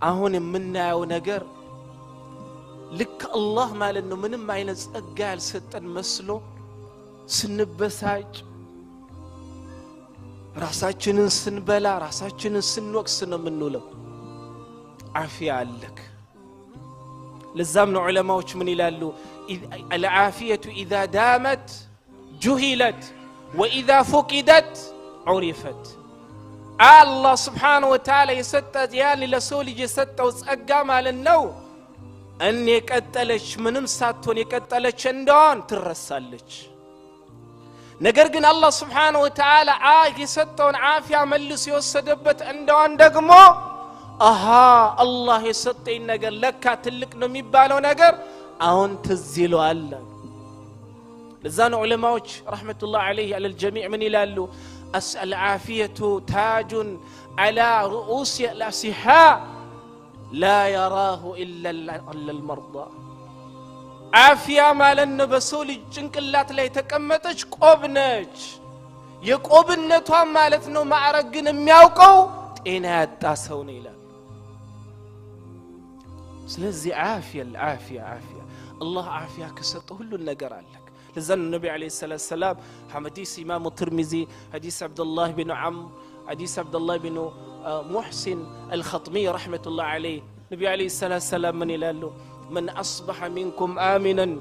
አሁን የምናየው ነገር ልክ አላህ ማለት ነው ምንም አይነት ጸጋ ያልሰጠን መስሎ ስንበሳጭ ራሳችንን ስንበላ ራሳችንን ስንወቅስ ነው የምንውለው አፊያ አለክ ለዛም ነው ዑለማዎች ምን ይላሉ العافيه اذا دامت جهلت واذا فقدت عرفت الله سبحانه وتعالى يسطت يعني لسو ልጅ የሰጠው ጸጋ ማለት ነው ان የቀጠለች ምንም ሳትሆን የቀጠለች እንደሆን ትረሳለች ነገር ግን አላህ Subhanahu Wa Ta'ala የሰጠውን አፊያ መልሶ የወሰደበት እንደሆን ደግሞ አላህ የሰጠኝ ነገር ለካ ትልቅ ነው የሚባለው ነገር አሁን ትዝይለው አለ ለዛን ዑለማዎች ረህመቱላህ ዐለይሂ على الجميع من ይላሉ العافيه تاج على رؤوس الأصحاء لا يراه الا المرضى አፊያ ማለት ነው በሰው ልጅ ጭንቅላት ላይ ተቀመጠች ቆብ ነች የቆብነቷ ማለት ነው ማዕረግን የሚያውቀው ጤና ያጣ ሰው ነው ይላል ስለዚህ አፊያ الله عافية كسرت كل النجار عليك لذن النبي عليه الصلاة والسلام حديث إمام الترمذي حديث عبد الله بن عمرو حديث عبد الله بن محسن الخطمي رحمة الله عليه النبي عليه الصلاة والسلام من يلاله من أصبح منكم آمنا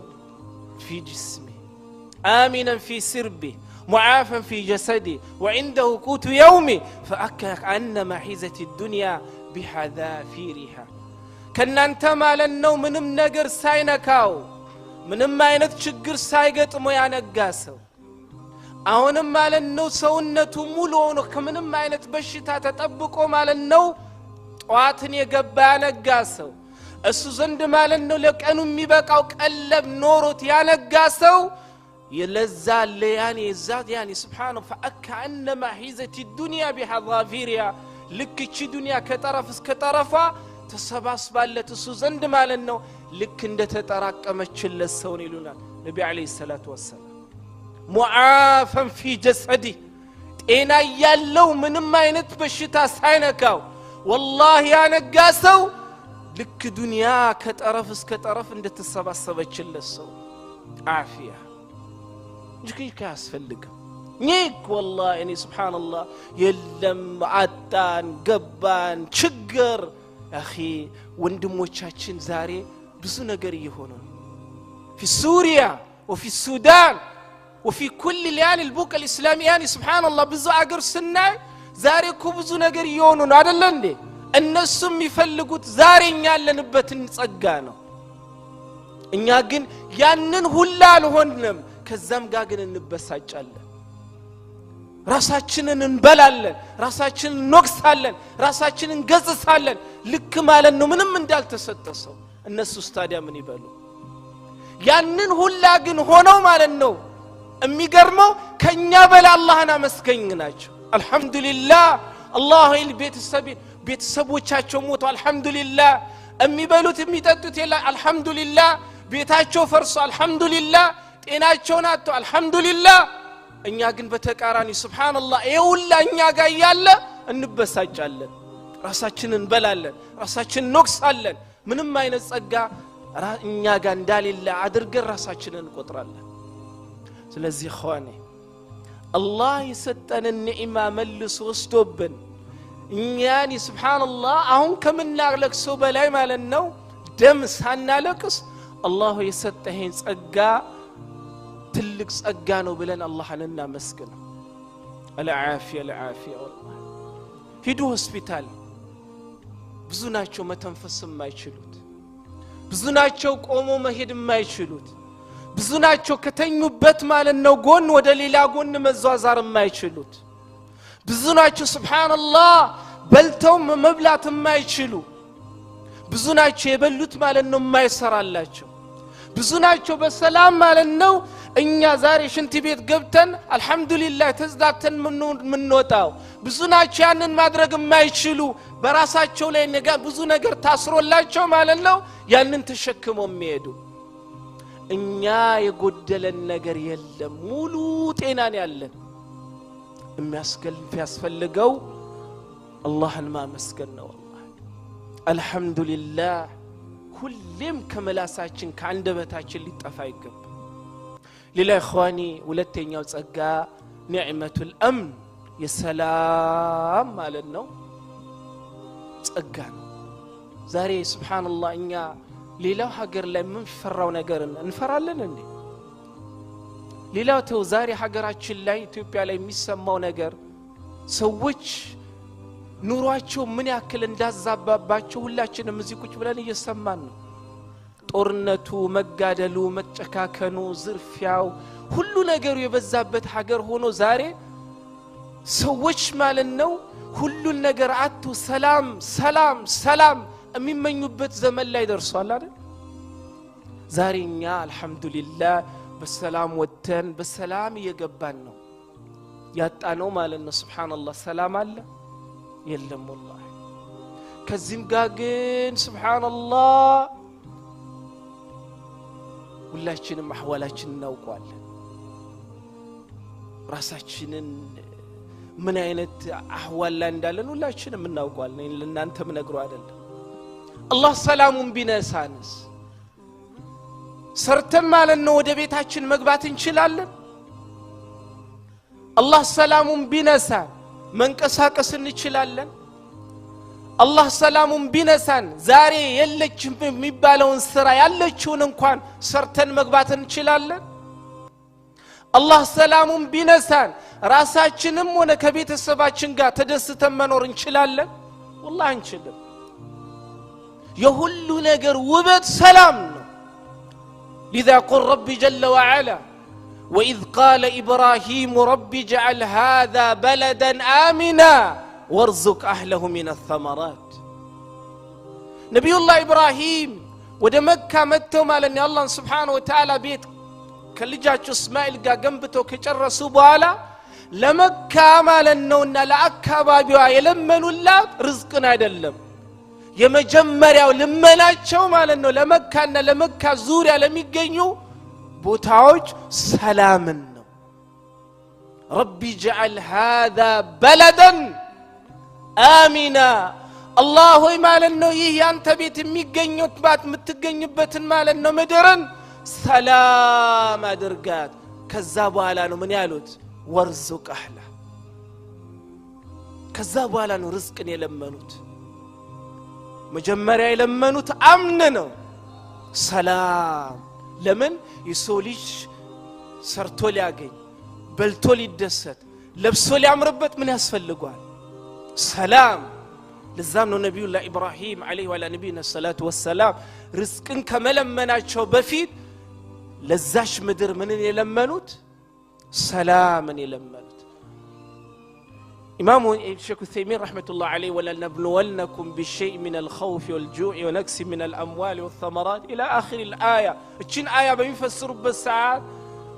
في جسمه آمنا في سربه معافا في جسده وعنده قوت يومه فأكأنما حيزت الدنيا بحذافيرها كنانت مالنو منم نجر ساينكاو منم ማይነት ችግር ሳይገጥሞ ያነጋሰው አሁንም ማለነው ሰውነቱ ሙሉ ሆኖ ከምንም አይነት በሽታ ተጠብቆ ማለነው ጧትን የገባ ያነጋሰው እሱ ዘንድ ማለነው ለቀኑ የሚበቃው ቀለብ ኖሮት ያነጋሰው يلزال يعني الذات يعني سبحانه فأكأنما حيزت الدنيا بحذافيرها لك شي دنيا كطرف اسك طرفا ተሰባስባለት እሱ ዘንድ ማለት ነው ልክ እንደ ተጠራቀመችለት ሰው ነው ይሉናል ነብዩ አለይሂ ሰላቱ ወሰለም ሙዓፈን في جسدي ጤና ያለው ምንም አይነት በሽታ ሳይነካው والله ያነጋሰው ልክ ዱንያ ከጠረፍ እስከ ጠረፍ እንደ ተሰባሰበችለት ሰው አፊያ ጅኪካ ያስፈልግ ኒክ والله እኔ ሱብሃንአላህ የለም አጣን ገባን ችግር أخي وندموቻችን ዛሬ ብዙ ነገር እየሆነ في سوريا وفي السودان وفي كل يعني البوق الإسلامي يعني سبحان الله ብዙ አገር ስናይ ዛሬ እኮ ብዙ ነገር እየሆነ ነው አይደል እንዴ እነሱም ይፈልጉት ዛሬኛ ያለንበትን ጸጋ ነው እኛ ግን ያንን ሁላ አልሆንም ከዛም ጋር ግን እንበሳጫለን ራሳችንን እንበላለን ራሳችንን እንወቅሳለን ራሳችንን ገጽሳለን ልክ ማለት ነው ምንም እንዳልተሰጠሰው እነሱ ስታዲያ ምን ይበሉ ያንን ሁላ ግን ሆነው ማለት ነው የሚገርመው ከኛ በላ አላህና መስገኝናቸው አልহামዱሊላህ አላህ ቤተሰቦቻቸው ሞቱ አልহামዱሊላህ የሚበሉት የሚጠጡት የለ አልহামዱሊላህ ቤታቸው ፈርሶ አልহামዱሊላህ ጤናቸውን አጥቶ አልহামዱሊላህ እኛ ግን በተቃራኒ ሱብሃንአላህ ይውላ እኛ ጋር ያለ እንበሳጫለን ራሳችንን እንበላለን ራሳችንን እንወቅሳለን ምንም አይነት ጸጋ እኛ ጋር እንዳሌለ አድርገን ራሳችንን እንቆጥራለን ስለዚህ ኸዋኔ አላህ የሰጠንን ኒዕማ መልሶ ወስዶብን እኛን ሱብሃንአላህ አሁን ከምናለቅሰው በላይ ማለት ነው ደም ሳናለቅስ አላህ የሰጠህን ጸጋ ትልቅ ጸጋ ነው ብለን አላህን እናመስግነው العافيه والله ሂዱ ሆስፒታል ብዙ ናቸው መተንፈስ የማይችሉት ብዙ ናቸው ቆሞ መሄድ የማይችሉት ብዙ ናቸው ከተኙበት ማለት ነው ጎን ወደ ሌላ ጎን መዟዟር የማይችሉት ብዙ ናቸው ሱብሃንአላህ በልተው መብላት የማይችሉ ብዙ ናቸው የበሉት ማለት ነው የማይሰራላቸው ብዙ ናቸው በሰላም ማለት ነው እኛ ዛሬ ሽንት ቤት ገብተን አልহামዱሊላህ ተዝዳተን ምንወጣው ብዙ ናቸው ያንን ማድረግ የማይችሉ በራሳቸው ላይ ብዙ ነገር ታስሮላቸው ማለት ነው ያንን ተሸክመው የሚሄዱ እኛ የጎደለን ነገር የለም ሙሉ ጤናን ያለን የሚያስፈልገው አላህን ማመስገን ነው والله አልহামዱሊላህ ሁሌም ከመላሳችን ከአንደበታችን ሊጠፋ ይገባል ሌላ ኢኽዋኒ ሁለተኛው ጸጋ ኒዕመቱል አምን የሰላም ማለት ነው ጸጋ ነው ዛሬ ሱብሃንአላህ እኛ ሌላው ሀገር ላይ ምን ፈራው ነገር እንፈራለን እንዴ ሌላው ተው ዛሬ ሀገራችን ላይ ኢትዮጵያ ላይ የሚሰማው ነገር ሰዎች ኑሯቸው ምን ያክል እንዳዛባባቸው ሁላችንም እዚህ ቁጭ ብለን እየሰማን ነው ጦርነቱ መጋደሉ መጨካከኑ ዝርፊያው ሁሉ ነገሩ የበዛበት ሀገር ሆኖ ዛሬ ሰዎች ማለት ነው ሁሉ ነገር አጡ ሰላም ሰላም ሰላም የሚመኙበት ዘመን ላይ ደርሷል አይደል ዛሬኛ አልহামዱሊላህ በሰላም ወተን በሰላም እየገባን ነው ያጣነው ማለት ነው ሱብሃንአላህ ሰላም አለ የለም والله ከዚህም ጋር ግን ሱብሃንአላህ ሁላችንም አህዋላችንን እናውቀዋለን ራሳችንን ምን አይነት አህዋል ላይ እንዳለን ሁላችንም እናውቀዋለን ለእናንተም ነግሮ አይደለም አላህ ሰላሙን ቢነሳንስ ሰርተን ማለት ነው ወደ ቤታችን መግባት እንችላለን አላህ ሰላሙን ቢነሳን መንቀሳቀስ እንችላለን አላህ ሰላሙን ቢነሳን ዛሬ የለችም የሚባለውን ስራ ያለችውን እንኳን ሰርተን መግባት እንችላለን አላህ ሰላሙን ቢነሳን ራሳችንም ሆነ ከቤተሰባችን ጋር ተደስተን መኖር እንችላለን والله አንችልም የሁሉ ነገር ውበት ሰላም ነው لذا قل ربي جل وعلا وإذ قال إبراهيم ربي اجعل هذا بلدا آمنا وارزق أهله من الثمرات نبي الله إبراهيم ወደ መካ መጥተው ማለት ነው አላህ Subhanahu Wa Ta'ala ቤት ከልጃቸው እስማኤል ጋር ገንብተው ከጨረሱ በኋላ ለመካ ማለት ነውና ለአካባቢዋ የለመኑላት ርዝቅን አይደለም የመጀመሪያው ልመናቸው ማለት ነው ለመካና ለመካ ዙሪያ ለሚገኙ ቦታዎች ሰላምን ነው ربي اجعل هذا بلدا آمنا الله ማለት ነው ይህ ያንተ ቤት የሚገኙት ባት የምትገኝበትን ማለት ነው ምድርን ሰላም አድርጋት ከዛ በኋላ ነው ምን ያሉት ወርዙቅ አህላ ከዛ በኋላ ነው ርዝቅን የለመኑት መጀመሪያ የለመኑት አምን ነው ሰላም ለምን የሰው ልጅ ሰርቶ ሊያገኝ በልቶ ሊደሰት ለብሶ ሊያምርበት ምን ያስፈልጋል ሰላም ለዛም ነው ነብዩላህ ኢብራሂም አለይሂ ወላ ነብይና ሰላቱ ወሰላም ርዝቅን ከመለመናቸው በፊት ለዛሽ ምድር ምንን የለመኑት ሰላምን የለመኑት إمام الشيخ الثيمين رحمة الله عليه ولنبلونكم بشيء من الخوف والجوع ونقص من الأموال والثمرات إلى آخر الآية تشين آية بيفسر بالساعات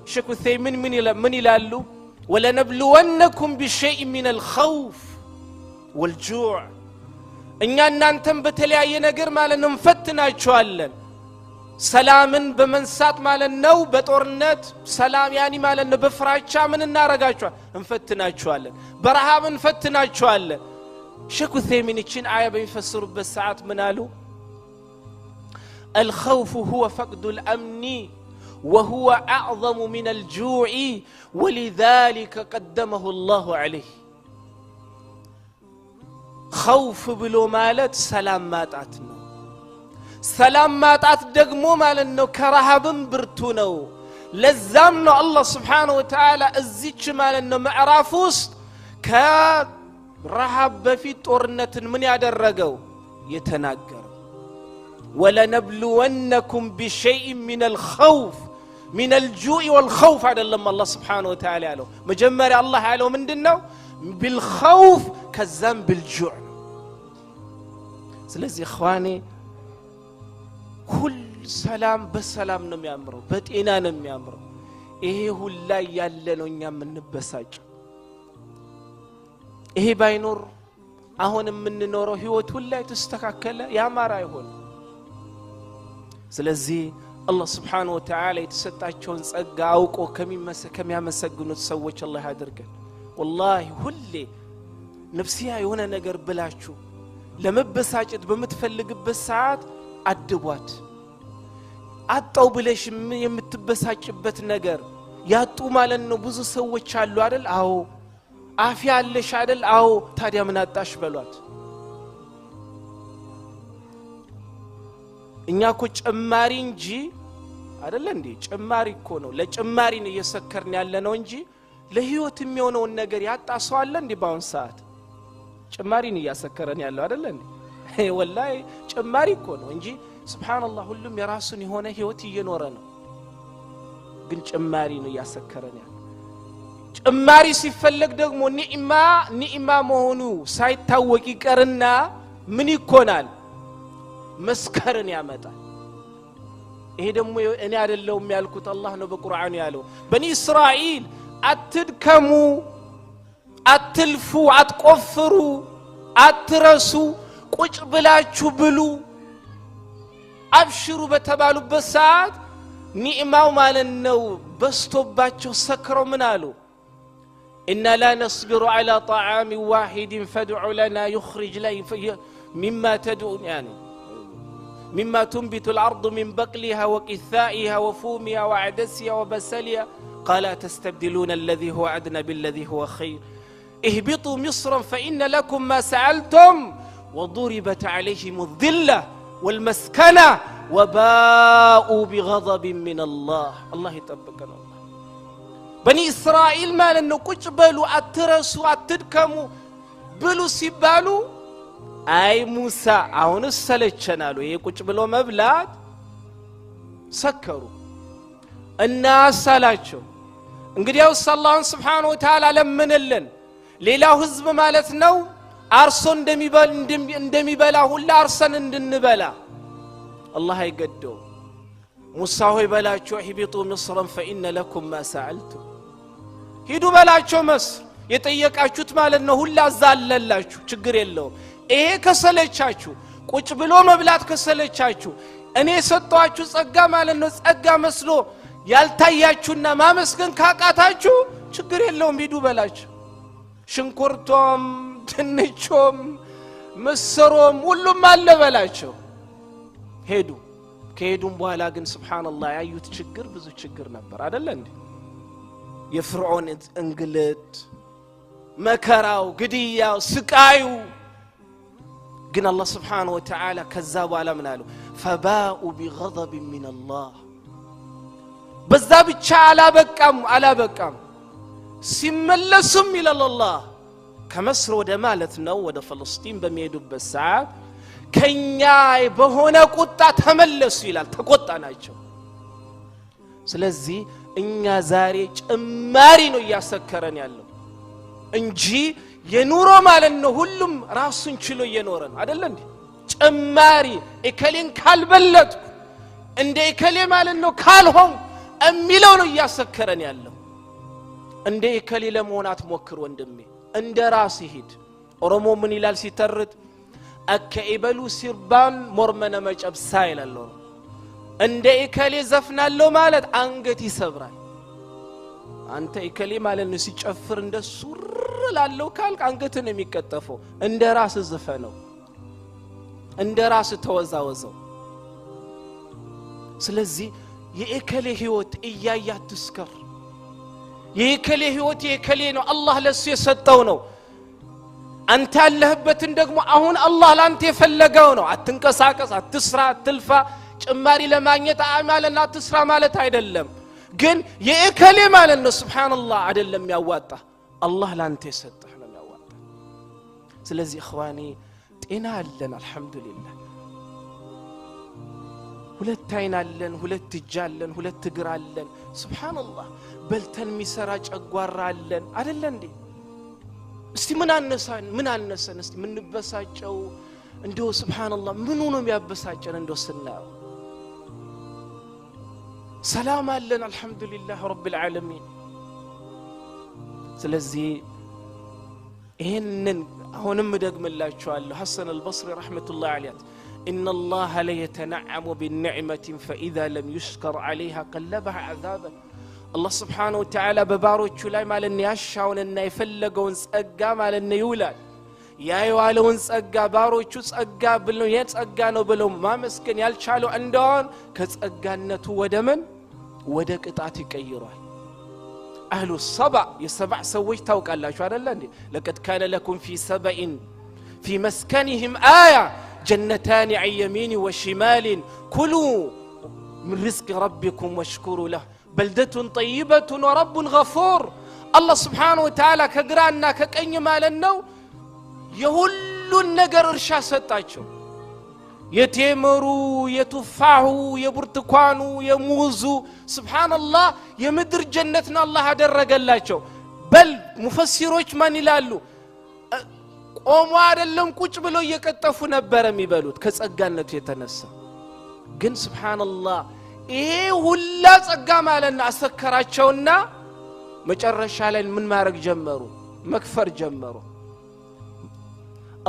الشيخ الثيمين من يلالو ولنبلونكم بشيء من الخوف والجوع إن أنتم بتلاقي نجر ما لنفتنا شوالن سلامن بمنسات مالن نو بتورنت سلام يعني مالن بفراچا من እናረጋቸዋል እንፈትናቸዋለን በረሃብ እንፈትናቸዋለን ሸኩ ثيمينችን አያ በሚፈስሩበት ሰዓት ምን አሉ الخوف هو فقد الامن وهو اعظم من الجوع ولذلك قدمه الله عليه خوف ብሎ ማለት ሰላም ማጣት ነው ሰላም ማጣት ደግሞ ማለት ነው ከረሃብም ብርቱ ነው ለዛም ነው አላህ Subhanahu Wa Ta'ala እዚች ማለት ነው ምዕራፍ ውስጥ ከረሃብ በፊት ጦርነትን ምን ያደረገው የተናገረው ولنبلونكم بشيء من الخوف من الجوع والخوف አይደለም አላህ Subhanahu Wa Ta'ala ያለው መጀመሪያ አላህ ያለው ምንድነው بالخوف ከዛም بالجوع ስለዚህ اخواني كل سلام بسلام ነው የሚያምረው በጤና ነው የሚያምረው ይሄ ሁላ ያለ ነው እኛ የምንበሳጭ ይሄ ባይኖር አሁን የምንኖረው ህይወት ሁላ የተስተካከለ ያማራ ይሆን ስለዚህ አላህ Subhanahu Wa Ta'ala የተሰጣቸውን ጸጋ አውቆ ከሚያመሰግኑት ሰዎች አላህ ያድርገን والله ሁሌ ነፍሲያ የሆነ ነገር ብላችሁ ለመበሳጨት በመትፈልግበት ሰዓት አድቧት አጣው ብለሽ የምትበሳጭበት ነገር ያጡ ማለት ነው ብዙ ሰዎች አሉ አይደል አዎ አፊያ አለሽ አይደል አዎ ታዲያ ምን አጣሽ በሏት እኛ እኮ ጭማሪ እንጂ አይደል እንዴ ጭማሪ እኮ ነው ለጭማሪ ነው እየሰከርን ያለ ነው እንጂ ለህይወት የሚሆነው ነገር ያጣ ሰው አለ እንዴ ባውን ሰዓት ጭማሪ ነው እያሰከረን ያለው አይደል እንዴ ወላሂ ጭማሪ እኮ ነው እንጂ ሱብሃንአላህ ሁሉም የራሱን የሆነ ህይወት እየኖረ ነው ግን ጭማሪ ነው እያሰከረን ያለው ጭማሪ ሲፈለግ ደግሞ ኒዕማ መሆኑ ሳይታወቅ ይቀርና ምን ይኮናል መስከረን ያመጣል ይሄ ደግሞ እኔ አይደለም ያልኩት አላህ ነው በቁርአኑ ያለው በኒ እስራኤል አትድከሙ አትልፉ አትቆፍሩ አትረሱ ቁጭ ብላችሁ ብሉ አብሽሩ በተባሉበት ሰዓት ኒዕማው ማለት ነው በስቶባቸው ሰክረው ምን አሉ إن لا نصبر على طعام واحد فادع لنا يخرج لنا مما تدعون يعني مما تنبت الأرض من بقلها وكثائها وفومها وعدسها وبسلها قال تستبدلون الذي هو أدنى بالذي هو خير اهبطوا مصرا فإن لكم ما سألتم وضربت عليهم الذلة والمسكنة وباءوا بغضب من الله الله يطبقنا الله بني إسرائيل ما لأنه كجبلوا أترسوا أتدكموا بلو سيبالوا أي موسى أهون السلتشنالو يكوش بلو مبلاد سكروا الناس سلاتشو انقد يوصى الله سبحانه وتعالى لمن اللن ليلا حزب مالتنو أرسون اندمي بلا ولا أرسن اندنبلا الله يقدو موسى هو بلاتشو اهبطوا مصرا فإن لكم ما سألتم هيدو بلاتشو مصر يتيقاچوت ማለት ነው ሁላ ዛለላችሁ ችግር የለውም ይሄ ከሰለቻችሁ ቁጭ ብሎ መብላት ከሰለቻችሁ እኔ ሰጣችሁ ጸጋ ማለት ነው ጸጋ መስሎ ያልታያችሁና ማመስገን ካቃታችሁ ችግር የለውም ሂዱ በላችሁ ሽንኩርቶም ድንቾም ምስሮም ሁሉም አለ በላችሁ ሄዱ ከሄዱም በኋላ ግን ሱብሃንአላህ ያዩት ችግር ብዙ ችግር ነበር አይደል እንዴ የፍርዖን እንግልት መከራው ግድያው ስቃዩ ግን አላህ Subhanahu Wa Ta'ala ከዛ በኋላ ምን አሉ فباءوا بغضب من الله በዛ ብቻ አላበቃም ሲመለሱም ይላል አላህ ከመስር ወደ ማለት ነው ወደ ፍልስጤም በሚሄዱበት ሰዓት ከኛ በሆነ ቁጣ ተመለሱ ይላል ተቆጣናቸው ስለዚህ እኛ ዛሬ ጭማሪ ነው ያሰከረን ያለው እንጂ የኑሮ ማለት ነው ሁሉም ራሱን ችሎ እየኖረ ነው አይደል እንዴ ጭማሪ እከሌን ካልበለጥ እንደ እከሌ ማለት ነው ካልሆን እሚለው ነው ያሰከረን ያለው እንደ እከሌ ለመሆን አትሞክር ወንድሜ እንደ ራስ ይሄድ ኦሮሞ ምን ይላል ሲተርት አከኢበሉ ሲርባን ሞርመነ መጨብሳ ይላል እንደ እከሌ ዘፍናለው ማለት አንገት ይሰብራል አንተ እከሌ ማለት ነው ሲጨፍር እንደ ሱር ላለው ካልክ አንገትን የሚቀጠፈው እንደ ራስ ዘፈነው እንደ ራስ ተወዛወዘው ስለዚህ የእከሌ ህይወት እያያት ትስከር የእከሌ ህይወት የእከሌ ነው አላህ ለሱ የሰጠው ነው አንተ ያለህበትን ደግሞ አሁን አላህ ላንተ የፈለገው ነው አትንቀሳቀስ አትስራ አትልፋ ጭማሪ ለማግኘት አማለና አትስራ ማለት አይደለም ግን የእከሌ ማለት ነው ሱብሃንአላህ አይደለም ያዋጣ አላህ ላንተ የሰጠህ ነው ያዋጣ ስለዚህ اخواني ጤና አለን አልহামዱሊላህ ሁለት አይን አለን ሁለት እጅ አለን ሁለት እግር አለን ሱብሃንአላህ በልተን ሚሰራ ጨጓራ አለን አይደል እንዴ እስቲ ምን አነሰን እስቲ ምን በሳጨው እንደው ሱብሃንአላህ ምን ሆኖ የሚያበሳጨን እንደው ስናው ሰላም አለን አልহামዱሊላህ ረብል ዓለሚን ስለዚህ ይሄንን አሁንም ደግምላችኋለሁ ሐሰን አልበስሪ ረህመቱላህ ዐለይሂ إن الله لا يتنعم بالنعمة فإذا لم يشكر عليها قلبها عذابا الله سبحانه وتعالى بباروچ ላይ ማለት ነው ያሻውንና የፈለገውን ጸጋ ማለት ነው ይውላል ያየዋለውን ጸጋ ባሮቹ ጸጋ ብለው የጸጋ ነው ብለው ማመስገን ያልቻሉ እንደሆን ከጸጋነቱ ወደ ምን ወደ ቅጣት ይቀይራል አህሉ ሰባ የሰባዕ ሰዎች ታውቃላችሁ አይደል እንዴ ለቀድ ካነ ለኩም ፊ ሰበኢን ፊ መስከንህም አያ ጀነታን عن يمين وشمال كلوا من رزق ربكم واشكروا له بلدة طيبة ورب غفور الله سبحانه وتعالى كግራና ከቀኝ ማለት ነው የሁሉን ነገር እርሻ ሰጣቸው የቴምሩ የቱፋሁ የብርቱካኑ የሙዙ ሱብሃንአላህ የምድር ጀነት ነው አላህ አደረገላቸው በል ሙፈሲሮች ማን ይላሉ ቆሞ አይደለም ቁጭ ብለው እየቀጠፉ ነበር የሚበሉት ከጸጋነቱ የተነሳ ግን ሱብሃንአላህ ይሄ ሁላ ጸጋ ማለና አሰከራቸውና መጨረሻ ላይ ምን ማድረግ ጀመሩ መክፈር ጀመሩ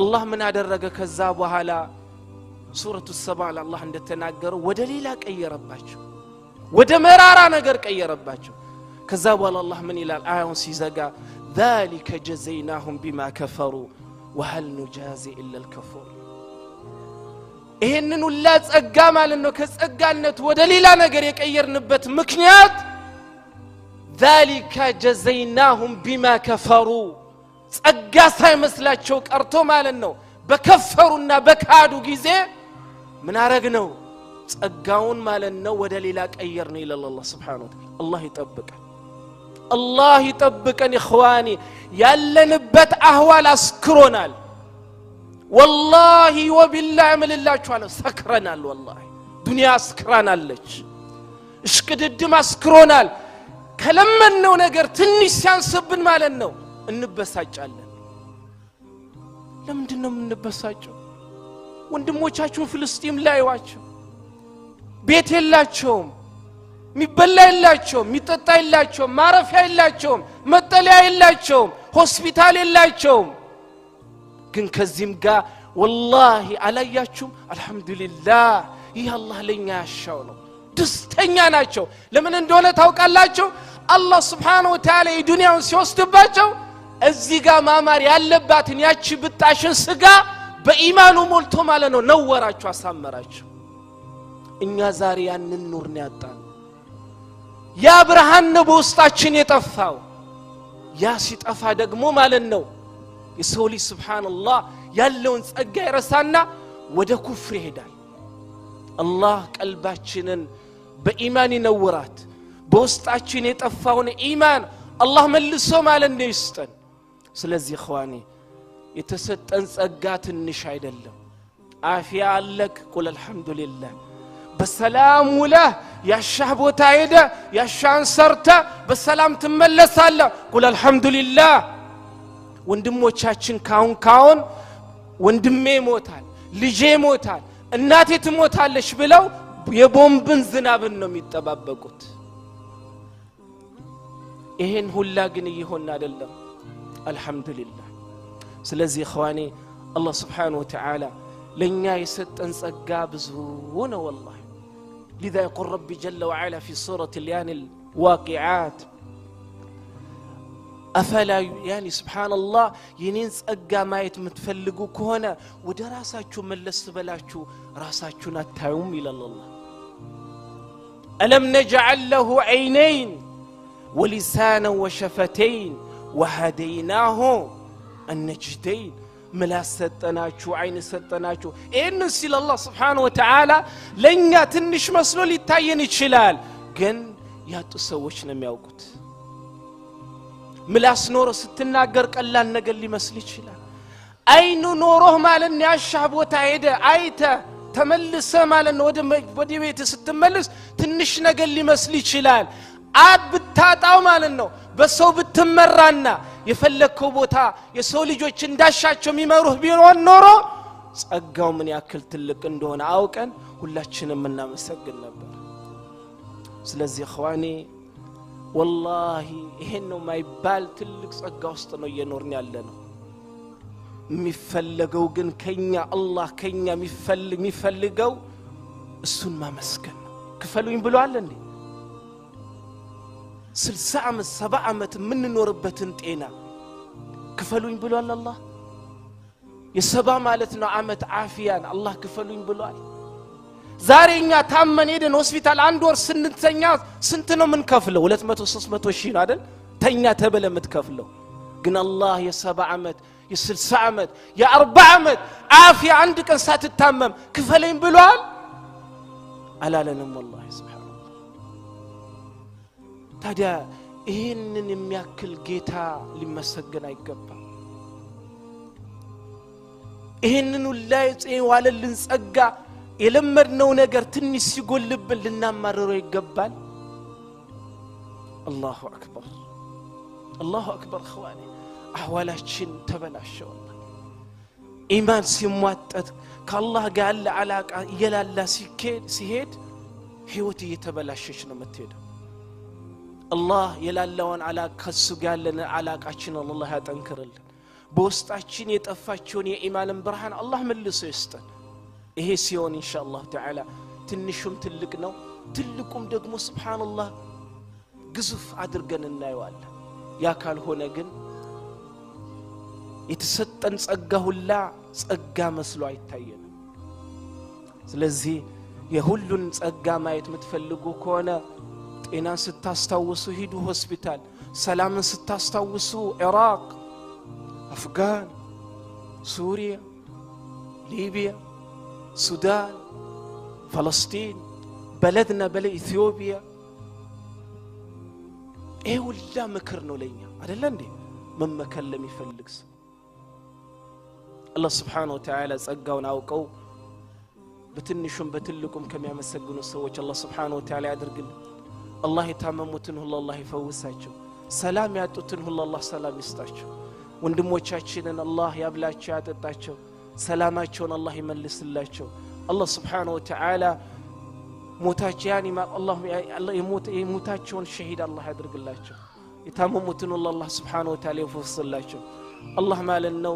الله من አደረገ ከዛ በኋላ ሱረቱ ሰባ አላህ እንደተናገረው ወደ ሌላ ቀየረባቸው ወደ መራራ ነገር ቀየረባቸው ከዛ በኋላ አላህ ምን ይላል አያውን ሲዘጋ ذلك جزيناهم بما كفروا وهل نجازي الا الكفور ይሄንን ሁላ ጸጋ ማለት ነው ከጸጋነት ወደ ሌላ ነገር የቀየርንበት ምክንያት ذلك جزيناهم بما كفروا ጸጋ ሳይመስላቸው ቀርቶ ማለት ነው በከፈሩና በካዱ ጊዜ ምን አረግነው ጸጋውን ማለት ነው ወደ ሌላ ቀየር ነው ይላል አላህ Subhanahu Wa Ta'ala አላህ ይጠብቀን ኢኽዋኒ ያለንበት አህዋል አስክሮናል والله وبالله ምልላችሁ አለ ሰክረናል والله ዱንያ አስክራናለች እሽቅድድም አስክሮናል ከለመነው ነገር ትንሽ ሲያንስብን ማለት ነው እንበሳጫለን ለምንድነው እንበሳጨው ወንድሞቻችሁ ፍልስጤም ላይ ዋቸው ቤት የላቸውም ሚበላ የላቸውም ሚጠጣ የላቸውም ማረፊያ የላቸውም መጠለያ የላቸውም ሆስፒታል የላቸውም ግን ከዚህም ጋር والله አላያችሁም አልহামዱሊላህ ይህ አላህ ለኛ ያሻው ነው ደስተኛ ናቸው ለምን እንደሆነ ታውቃላችሁ አላህ Subhanahu Wa Ta'ala የዱንያውን ሲወስድባቸው እዚህ ጋር ማማር ያለባትን ያቺ ብጣሽን ስጋ በኢማኑ ሞልቶ ማለት ነው ነወራቸው አሳመራቸው እኛ ዛሬ ያንን ኑር ነው ያጣን ያ ብርሃን ነው በውስጣችን የጠፋው ያ ሲጠፋ ደግሞ ማለት ነው የሰው ልጅ ሱብሃንአላህ ያለውን ጸጋ ይረሳና ወደ ኩፍር ይሄዳል አላህ ቀልባችንን በኢማን ይነውራት በውስጣችን የጠፋውን ኢማን አላህ መልሶ ማለት ነው ይስጠን ስለዚህ ኢኽዋኒ የተሰጠን ጸጋ ትንሽ አይደለም አፊያ አለክ ቁል አልহামዱሊላህ በሰላም ወለህ ያሻህ ቦታ ሄደ ያሻን ሰርተ በሰላም ትመለሳለህ ቁል አልহামዱሊላህ ወንድሞቻችን ካሁን ወንድሜ ሞታል ልጄ ሞታል እናቴ ትሞታለች ብለው የቦምብን ዝናብን ነው የሚጠባበቁት ይሄን ሁላ ግን ይሆን አይደለም አልহামዱሊላህ ስለዚህ ኢኽዋኒ አላህ Subhanahu Wa Ta'ala ለኛ የሰጠን ጸጋ ብዙ ነው والله لذا يقول ربي جل وعلا في سورة الواقعات أفلا يعني سبحان الله ينين ጸጋ ማየት የምትፈልጉ ከሆነ ወደ ራሳችሁ መለስ በላችሁ ራሳችሁን አታዩም ይላል አላህ ألم نجعل له عينين ولسانا وشفتين وهديناه النجدين ملاس ستناچو عين ستناچو ان سيل الله سبحانه وتعالى لኛ ትንሽ መስሎ ሊታየን ይችላል ግን ያጡ ሰዎች ነው የሚያውቁት ምላስ ኖሮ ስትናገር ቀላል ነገር ሊመስል ይችላል አይኑ ኖሮህ ማለት ያሻህ ቦታ ሄደ አይተ ተመልሰ ማለት ወደ ቤት ስትመለስ ትንሽ ነገር ሊመስል ይችላል አብታጣው ማለት ነው በሰው ብትመራና የፈለከው ቦታ የሰው ልጆች እንዳሻቸው የሚመሩህ ቢሆን ኖሮ ጸጋው ምን ያክል ትልቅ እንደሆነ አውቀን ሁላችንም እናመሰግን ነበር ስለዚህ ኢኽዋኒ والله ይሄን ነው ማይባል ትልቅ ጸጋ ውስጥ ነው እየኖርን ያለነው የሚፈልገው ግን ከኛ አላህ ከኛ የሚፈልገው እሱን ማመስገን ነው ክፈሉኝ ብሏል እንዴ 60 ዓመት 70 ዓመት ምን ኖርበትን ጤና ክፈሉኝ ብሏል አላህ የሰባ ማለት ነው ዓመት ዓፊያን አላህ ክፈሉኝ ብሏል ዛሬኛ ታመን ሄደን ሆስፒታል አንድ ወር ስንተኛ ስንት ነው ምን ከፍለው 200 300 ሺህ ነው አይደል ተኛ ተበለ ምትከፍለው ግን አላህ የሰባ ዓመት የ60 ዓመት የ40 ዓመት ዓፊያ አንድ ቀን ሳትታመም ክፈለኝ ብሏል አላለንም والله سبحانه ታዲያ ይሄንን የሚያክል ጌታ ሊመሰገን አይገባም ይሄንን ላይ ጽዋለልን ጸጋ የለመድነው ነገር ትንሽ ሲጎልብን ልናማረረው ይገባል አላሁ አክበር اخواني አህዋላችን ተበላሸው ኢማን ሲሟጠጥ ከአላህ ጋር ያለ አላቃ ይላላ ሲሄድ ህይወት እየተበላሸች ነው የምትሄደው አላህ የላላውን አላቃ ከሱ ጋር ያለን አላቃችን አላህ ያጠንክርልን በውስጣችን የጠፋችውን የኢማንን ብርሃን አላህ መልሶ ይስጠን ይሄ ሲሆን ኢንሻአላህ ተዓላ ትንሹም ትልቅ ነው ትልቁም ደግሞ ሱብሃንአላህ ግዙፍ አድርገን እናየዋለን ያ ካልሆነ ግን የተሰጠን ጸጋ ሁላ ጸጋ መስሎ አይታየንም ስለዚህ የሁሉን ጸጋ ማየት የምትፈልጉ ከሆነ ጤናን ስታስታውሱ ሂዱ ሆስፒታል ሰላምን ስታስታውሱ ኢራቅ አፍጋን ሱሪያ ሊቢያ ሱዳን فلسطين بلدنا بلد إثيوبيا إيه ولا مكرنا لينا عدلا دي من مكلم يفلقس الله سبحانه وتعالى سقاونا وقو بتنشون بتلكم كم يمسجون السوج الله سبحانه وتعالى يدرقل الله يتممتنه الله يفوساچو سلام يعطتنه الله سلام يستاچو ወንድሞቻችንን አላህ ያብላቸው ያጠጣቸው ሰላማቸውን አላህ ይመልስላቸው الله سبحانه وتعالى موتاچ يعني ما الله يموتاچون شهيد الله ያድርግላቸው يتممتن الله سبحانه وتعالى يفوسላቸው الله ማለነው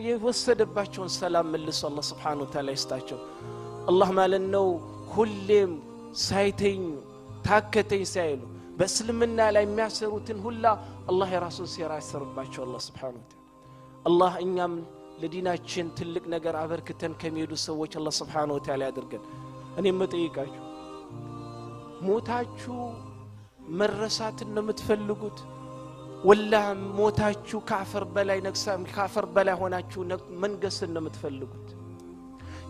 የወሰደባቸውን ሰላም መልሶ الله سبحانه وتعالى ይስጣቸው الله ማለነው ሁሌም ሳይተኝ ታከተኝ ሳይሉ በእስልምና ላይ የሚያሰሩትን ሁላ الله የራሱን ሲራ ያሰርባቸው الله سبحانه وتعالى الله እኛም ለዲናችን ትልቅ ነገር አበርክተን ከሚሄዱ ሰዎች الله سبحانه وتعالى ያድርገን እኔም መጠይቃችሁ ሞታችሁ መረሳትን ነው የምትፈልጉት ወላ ሞታችሁ ካፈር በላይ ነክሳም ካፈር በላይ ሆናችሁ መንገስን ነው የምትፈልጉት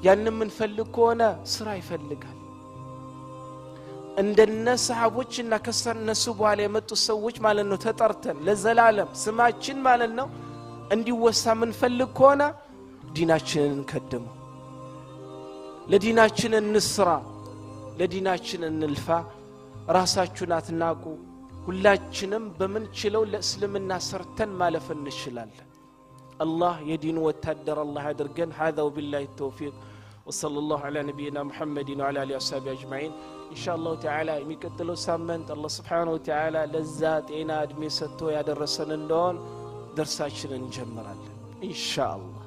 ያንን ምን ፈልግ ከሆነ ስራ ይፈልጋል እንደነ ሰሃቦችና ከነሱ በኋላ የመጡ ሰዎች ማለት ነው ተጠርተን ለዘላለም ስማችን ማለት ነው እንዲወሳ ምን ፈልግ ከሆነ ዲናችንን ከደሙ ለዲናችን እንስራ ለዲናችን እንልፋ ራሳችሁን አትናቁ ሁላችንም በመንችለው ለእስልምና ሰርተን ማለፍ እንችላለን الله يدين وتدر الله يدرجن هذا وبالله التوفيق وصلى الله على نبينا محمد وعلى اله وصحبه اجمعين ان شاء الله تعالى የሚቀጥለው ሳምንት الله سبحانه وتعالى ለዛት ጤና እድሜ ሰጥቶ ያደረሰን እንደሆን درساችንን እንጀምራለን ان شاء الله